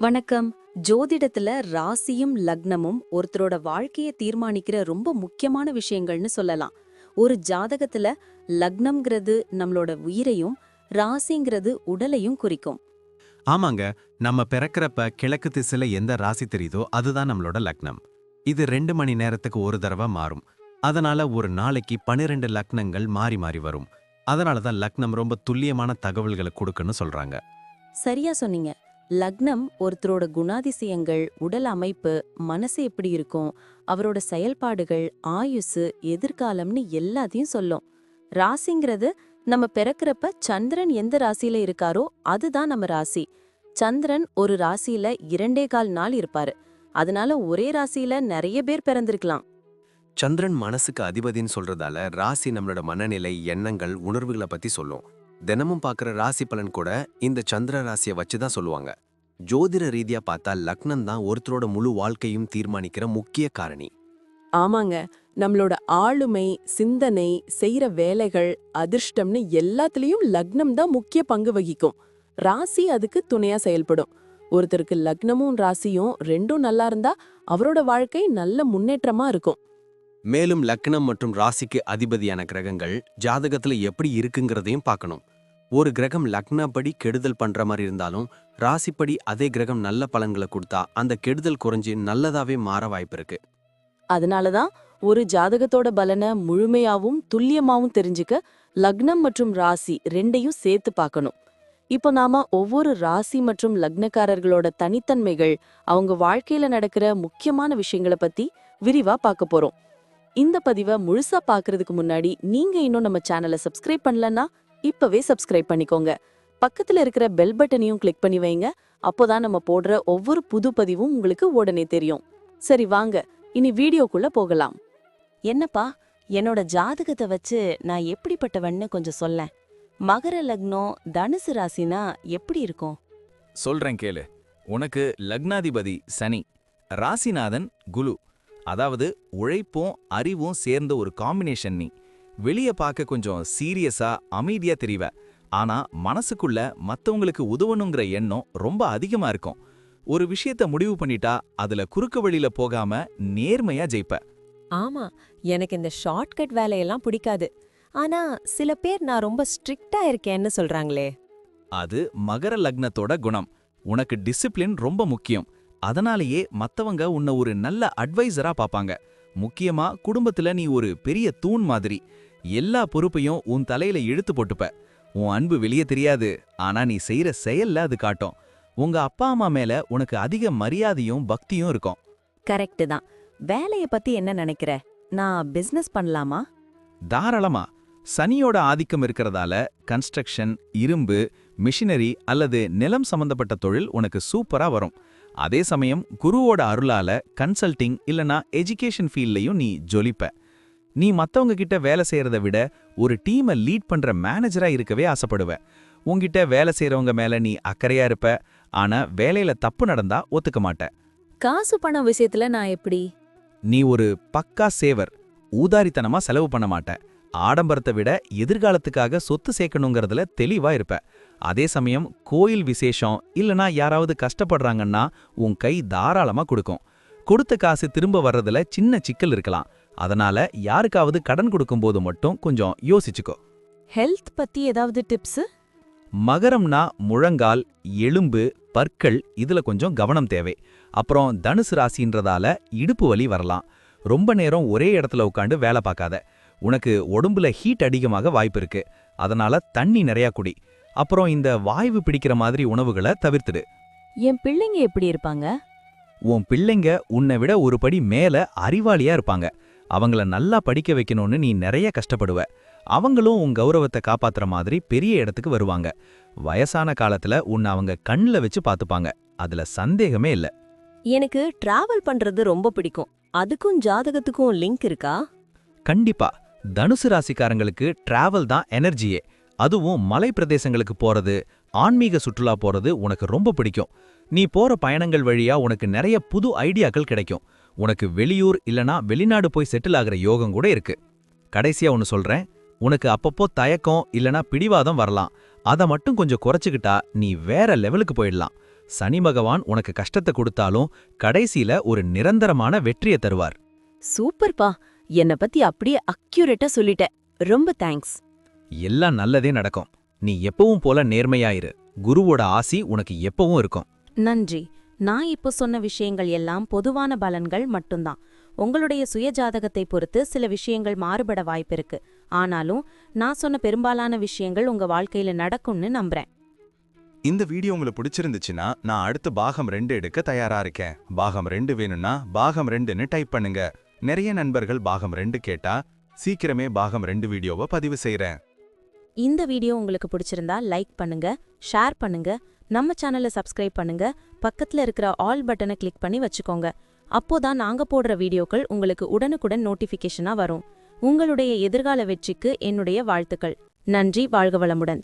வணக்கம். ஜோதிடத்துல ராசியும் லக்னமும் ஒருத்தரோட வாழ்க்கைய தீர்மானிக்கிற ரொம்ப முக்கியமான விஷயங்கள்னு சொல்லலாம். ஒரு ஜாதகத்துல லக்னம்ங்கிறது நம்மளோட உயிரையும், ராசிங்கிறது உடலையும் குறிக்கும். ஆமாங்க. நம்ம பிறக்கறப்ப கிழக்கு திசையில எந்த ராசி தெரியுதோ அதுதான் நம்மளோட லக்னம். இது 2 மணி நேரத்துக்கு ஒரு தடவை மாறும். அதனால ஒரு நாளைக்கு 12 லக்னங்கள் மாறி மாறி வரும். அதனால தான் லக்னம் ரொம்ப துல்லியமான தகவல்களை கொடுக்குன்னு சொல்றாங்க. சரியா சொன்னீங்க. லக்னம் ஒருத்தரோட குணாதிசயங்கள், உடல் அமைப்பு, மனசு எப்படி இருக்கும், அவரோட செயல்பாடுகள், ஆயுசு, எதிர்காலம்னு எல்லாத்தையும் சொல்லும். ராசிங்கிறது நம்ம பிறக்கறப்ப சந்திரன் எந்த ராசியில இருக்காரோ அதுதான் நம்ம ராசி. சந்திரன் ஒரு ராசியில 2.25 நாள் இருப்பாரு. அதனால ஒரே ராசியில நிறைய பேர் பிறந்திருக்கலாம். சந்திரன் மனசுக்கு அதிபதின்னு சொல்றதால ராசி நம்மளோட மனநிலை, எண்ணங்கள், உணர்வுகளை பத்தி சொல்லும். தினமும் பார்க்குற ராசி பலன் கூட இந்த சந்திர ராசியை வச்சு தான் சொல்லுவாங்க. ஜோதிட ரீதியா பார்த்தா லக்னம் தான் ஒருத்தரோட முழு வாழ்க்கையும் தீர்மானிக்கிற முக்கிய காரணி. ஆமாங்க. நம்மளோட ஆளுமை, சிந்தனை, செய்யற வேலைகள், அதிர்ஷ்டம்னு எல்லாத்துலயும் லக்னம் தான் முக்கிய பங்கு வகிக்கும். ராசி அதுக்கு துணையா செயல்படும். ஒருத்தருக்கு லக்னமும் ராசியும் ரெண்டும் நல்லா இருந்தா அவரோட வாழ்க்கை நல்ல முன்னேற்றமா இருக்கும். மேலும் லக்னம் மற்றும் ராசிக்கு அதிபதியான கிரகங்கள் ஜாதகத்துல எப்படி இருக்குங்கிறதையும் பார்க்கணும். ஒரு கிரகம் லக்னப்படி கெடுதல் பண்ற மாதிரி இருந்தாலும் ராசிப்படி அதே கிரகம் நல்ல பலன்களை கொடுத்தா அந்த கெடுதல் குறைஞ்சு நல்லதாவே மாற வாய்ப்பு இருக்கு. அதனாலதான் ஒரு ஜாதகத்தோட பலனை முழுமையாவும் துல்லியமாவும் தெரிஞ்சுக்க லக்னம் மற்றும் ராசி ரெண்டையும் சேர்த்து பார்க்கணும். இப்போ நாம ஒவ்வொரு ராசி மற்றும் லக்னக்காரர்களோட தனித்தன்மைகள், அவங்க வாழ்க்கையில நடக்கிற முக்கியமான விஷயங்களை பத்தி விரிவா பார்க்க போறோம். இந்த பதிவை முழுசா பார்க்கறதுக்கு முன்னாடி நீங்க இன்னும் நம்ம சேனலை சப்ஸ்கிரைப் பண்ணலன்னா இப்பவே சப்ஸ்கிரைப் பண்ணிக்கோங்க. பக்கத்துல இருக்கிற பெல் பட்டனையும் கிளிக் பண்ணி வைங்க. அப்போதான் நம்ம போடுற ஒவ்வொரு புது பதிவும் உங்களுக்கு உடனே தெரியும். சரி வாங்க, இனி வீடியோக்குள்ள போகலாம். என்னப்பா, என்னோட ஜாதகத்தை வச்சு நான் எப்படிப்பட்டவன்னு கொஞ்சம் சொல்லேன். மகர லக்னம், தனுசு ராசினா எப்படி இருக்கும்? சொல்றேன் கேளு. உனக்கு லக்னாதிபதி சனி, ராசிநாதன் குரு. அதாவது உழைப்பும் அறிவும் சேர்ந்த ஒரு காம்பினேஷன். நீ வெளியே பார்க்க கொஞ்சம் சீரியஸா அமைதியா தெரிவ. ஆனா மனசுக்குள்ள மத்தவங்களுக்கு உதவணுங்கிற எண்ணம் ரொம்ப அதிகமா இருக்கும். ஒரு விஷயத்த முடிவு பண்ணிட்டா அதுல குறுக்கு வழியில போகாம நேர்மையா ஜெயிப்ப. ஆமா, எனக்கு இந்த ஷார்ட்கட் வேலையெல்லாம் பிடிக்காது. ஆனா சில பேர் நான் ரொம்ப ஸ்ட்ரிக்ட்டா இருக்கேன்னு சொல்றாங்களே. அது மகர லக்னத்தோட குணம். உனக்கு டிசிப்ளின் ரொம்ப முக்கியம். அதனாலேயே மத்தவங்க உன்னை ஒரு நல்ல அட்வைசரா பாப்பாங்க. முக்கியமா குடும்பத்துல நீ ஒரு பெரிய தூண் மாதிரி. எல்லா பொறுப்பையும் உன் தலையில இழுத்து போட்டுப்ப. உன் அன்பு வெளியே தெரியாது, ஆனா நீ செய்யற செயல்ல அது காட்டும். உங்க அப்பா அம்மா மேல உனக்கு அதிக மரியாதையும் பக்தியும் இருக்கும். கரெக்ட் தான். வேலைய பத்தி என்ன நினைக்கிற? நான் பிசினஸ் பண்ணலாமா? தாராளமா. சனியோட ஆதிக்கம் இருக்கிறதால கன்ஸ்ட்ரக்ஷன், இரும்பு, மிஷினரி அல்லது நிலம் சம்பந்தப்பட்ட தொழில் உனக்கு சூப்பரா வரும். அதே சமயம் குருவோட அருளால கன்சல்டிங் இல்லனா எஜுகேஷன் ஃபீல்ட்லயும் நீ ஜொலிப்ப. நீ மத்தவங்க கிட்ட வேலை செய்யறத விட ஒரு டீமை லீட் பண்ற மேனேஜரா இருக்கவே ஆசைப்படுவ. உன்கிட்ட வேலை செய்யறவங்க மேல நீ அக்கறையா இருப்ப. ஆனா வேலையில தப்பு நடந்தா ஒத்துக்க மாட்ட. காசு பணம் விஷயத்துல நான் எப்படி? நீ ஒரு பக்கா சேவர். ஊதாரித்தனமா செலவு பண்ண மாட்ட. ஆடம்பரத்தை விட எதிர்காலத்துக்காக சொத்து சேர்க்கணுங்கிறதுல தெளிவா இருப்ப. அதே சமயம் கோயில் விசேஷம் இல்லனா யாராவது கஷ்டப்படுறாங்கன்னா உன் கை தாராளமா கொடுக்கும். கொடுத்த காசு திரும்ப வர்றதுல சின்ன சிக்கல் இருக்கலாம். அதனால யாருக்காவது கடன் கொடுக்கும்போது மட்டும் கொஞ்சம் யோசிச்சுக்கோ. ஹெல்த் பத்தி ஏதாவது டிப்ஸ்? மகரம்னா முழங்கால், எலும்பு, பற்கள், இதுல கொஞ்சம் கவனம் தேவை. அப்புறம் தனுசு ராசின்றதால இடுப்பு வலி வரலாம். ரொம்ப நேரம் ஒரே இடத்துல உட்காந்து வேலை பார்க்காத. உனக்கு உடம்புல ஹீட் அதிகமாக வாய்ப்பு இருக்கு. அதனால தண்ணி நிறையா குடி. அப்புறம் இந்த வாய்வு பிடிக்கிற மாதிரி உணவுகளை தவிர்த்துடு. என் பிள்ளைங்க எப்படி இருப்பாங்க? உன் பிள்ளைங்க உன்னை விட ஒரு படி மேல அறிவாளியா இருப்பாங்க. அவங்கள நல்லா படிக்க வைக்கணும்னு நீ நிறைய கஷ்டப்படுவ. அவங்களும் உன் கௌரவத்தை காப்பாத்துற மாதிரி பெரிய இடத்துக்கு வருவாங்க. வயசான காலத்துல உன்னை அவங்க கண்ணுல வச்சு பாத்துப்பாங்க. அதுல சந்தேகமே இல்ல. எனக்கு டிராவல் பண்றது ரொம்ப பிடிக்கும். அதுக்கும் ஜாதகத்துக்கும் லிங்க் இருக்கா? கண்டிப்பா. தனுசு ராசிக்காரங்களுக்கு டிராவல் தான் எனர்ஜியே. அதுவும் மலை பிரதேசங்களுக்கு போறது, ஆன்மீக சுற்றுலா போறது உனக்கு ரொம்ப பிடிக்கும். நீ போற பயணங்கள் வழியா உனக்கு நிறைய புது ஐடியாக்கள் கிடைக்கும். உனக்கு வெளியூர் இல்லனா வெளிநாடு போய் செட்டில் ஆகிற யோகம் கூட இருக்கு. கடைசியா ஒன்னு சொல்றேன். உனக்கு அப்பப்போ தயக்கம் இல்லனா பிடிவாதம் வரலாம். அதை மட்டும் கொஞ்சம் குறைச்சுக்கிட்டா நீ வேற லெவலுக்கு போயிடலாம். சனி பகவான் உனக்கு கஷ்டத்தை கொடுத்தாலும் கடைசியில ஒரு நிரந்தரமான வெற்றியை தருவார். சூப்பர்ப்பா, என்னை பத்தி அப்படியே அக்யூரேட்டா சொல்லிட்ட. ரொம்ப தேங்க்ஸ். எல்லாம் நல்லதே நடக்கும். நீ எப்பவும் போல நேர்மையாயிரு. குருவோட ஆசி உனக்கு எப்பவும் இருக்கும். நன்றி. நான் இப்போ சொன்ன விஷயங்கள் எல்லாம் பொதுவான பலன்கள் மட்டும்தான். உங்களுடைய சுய ஜாதகத்தை பொறுத்து சில விஷயங்கள் மாறுபட வாய்ப்பிருக்கு. ஆனாலும் நான் சொன்ன பெரும்பாலான விஷயங்கள் உங்க வாழ்க்கையில நடக்கும்னு நம்புறேன். இந்த வீடியோ உங்களுக்கு பிடிச்சிருந்துச்சுன்னா நான் அடுத்து பாகம் 2 எடுக்க தயாரா இருக்கேன். பாகம் 2 வேணும்னா பாகம் 2ன்னு டைப் பண்ணுங்க. நிறைய நண்பர்கள் பாகம் 2 கேட்டா சீக்கிரமே பாகம் 2 வீடியோவை பதிவு செய்றேன். இந்த வீடியோ உங்களுக்கு பிடிச்சிருந்தா லைக் பண்ணுங்க, ஷேர் பண்ணுங்க, நம்ம சேனலை சப்ஸ்கிரைப் பண்ணுங்க, பக்கத்துல இருக்கிற ஆல் பட்டனை கிளிக் பண்ணி வச்சுக்கோங்க. அப்போதான் நாங்க போடுற வீடியோக்கள் உங்களுக்கு உடனுக்குடன் நோட்டிஃபிகேஷனா வரும். உங்களுடைய எதிர்கால வெற்றிக்கு என்னுடைய வாழ்த்துக்கள். நன்றி. வாழ்க வளமுடன்.